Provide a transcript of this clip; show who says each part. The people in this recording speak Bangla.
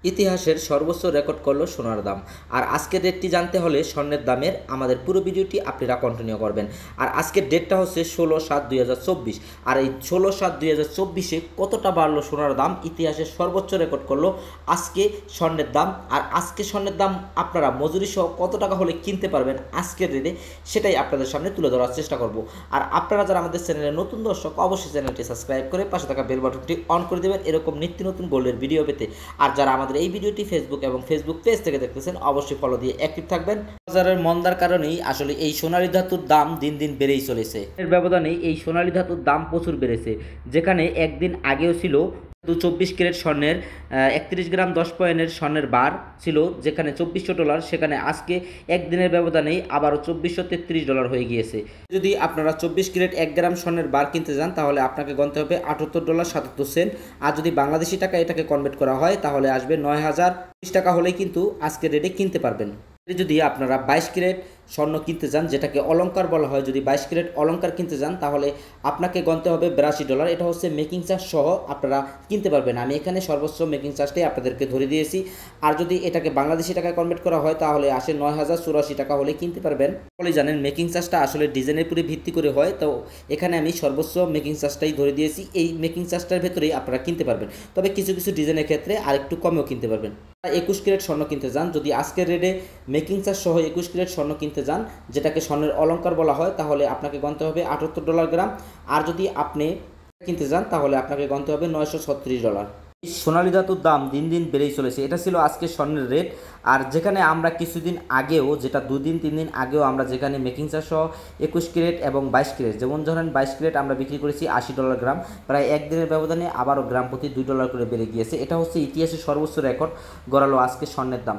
Speaker 1: ইতিহাসের সর্বোচ্চ রেকর্ড করলো সোনার দাম। আর আজকের ডেটটি জানতে হলে স্বর্ণের দামের আমাদের পুরো ভিডিওটি আপনারা কন্টিনিউ করবেন। আর আজকের ডেটটা হচ্ছে 16/7/2024। আর এই 16/7/2024 কতটা বাড়লো সোনার দাম, ইতিহাসের সর্বোচ্চ রেকর্ড করলো আজকে স্বর্ণের দাম। আর আজকে স্বর্ণের দাম আপনারা মজুরি সহ কত টাকা হলে কিনতে পারবেন আজকের রেটে, সেটাই আপনাদের সামনে তুলে ধরার চেষ্টা করব। আর আপনারা যারা আমাদের চ্যানেলে নতুন দর্শক, অবশ্যই চ্যানেলটি সাবস্ক্রাইব করে পাশে থাকা বেল বাটনটি অন করে দেবেন এরকম নিত্য নতুন গোল্ডের ভিডিও পেতে। আর যারা আমাদের এই ভিডিওটি ফেসবুক এবং ফেসবুক পেজ থেকে দেখতেছেন, অবশ্যই ফলো দিয়ে অ্যাক্টিভ থাকবেন। বাজারের মন্দার কারণেই আসলে এই সোনালী ধাতুর দাম দিন দিন বেড়েই চলেছে। এর ব্যবধানে এই সোনালী ধাতুর দাম প্রচুর বেড়েছে। যেখানে একদিন আগেও ছিল 24 ক্যারেট স্বর্ণের 31 গ্রাম 10 পয়েন্টের স্বর্ণের বার ছিল, যেখানে $2400, সেখানে আজকে একদিনের ব্যবধানেই আবারও $2433 হয়ে গিয়েছে। যদি আপনারা 24 ক্যারেট 1 গ্রাম স্বর্ণের বার কিনতে যান, তাহলে আপনাকে গণতে হবে $78.77। আর যদি বাংলাদেশি টাকা এটাকে কনভার্ট করা হয়, তাহলে আসবে 9020 টাকা হলেই কিন্তু আজকের রেটে কিনতে পারবেন। যদি আপনারা 22 ক্যারেট স্বর্ণ কিনতে যান, যেটাকে অলংকার বলা হয়, যদি 22 ক্যারেট অলংকার কিনতে যান, তাহলে আপনাকে গণতে হবে $82। এটা হচ্ছে মেকিং চার্জ সহ আপনারা কিনতে পারবেন। আমি এখানে সর্বোচ্চ মেকিং চার্জটাই আপনাদেরকে ধরে দিয়েছি। আর যদি এটাকে বাংলাদেশি টাকায় কনভার্ট করা হয়, তাহলে আসে 9084 টাকা হলে কিনতে পারবেন। সকলে জানেন মেকিং চার্জটা আসলে ডিজাইনের উপরে ভিত্তি করে হয়, তো এখানে আমি সর্বোচ্চ মেকিং চার্জটাই ধরে দিয়েছি। এই মেকিং চার্জটার ভেতরেই আপনারা কিনতে পারবেন, তবে কিছু কিছু ডিজাইনের ক্ষেত্রে আরেকটু কমেও কিনতে পারবেন। 21 ক্যারেট স্বর্ণ কিনতে যান, যদি আজকের রেটে মেকিং চার্জ সহ 21 ক্যারেট স্বর্ণ কিনতে যান, যেটাকে স্বর্ণের অলংকার বলা হয়, তাহলে আপনাকে গণতে হবে $78 গ্রাম। আর যদি আপনি কিনতে যান, তাহলে আপনাকে গণতে হবে $936। সোনালী ধাতুর দাম দিন দিন বেড়েই চলেছে। এটা ছিল আজকে স্বর্ণের রেট। আর যেখানে আমরা কিছুদিন আগেও, যেটা 2-3 দিন আগেও, আমরা যেখানে মেকিং চার্জ সহ 21 ক্যারেট এবং 22 ক্যারেট, যেমন ধরেন 22 ক্যারেট আমরা বিক্রি করেছি $80 গ্রাম, প্রায় একদিনের ব্যবধানে আবারও গ্রাম প্রতি $2 করে বেড়ে গিয়েছে। এটা হচ্ছে ইতিহাসের সর্বোচ্চ রেকর্ড গড়ালো আজকে স্বর্ণের দাম।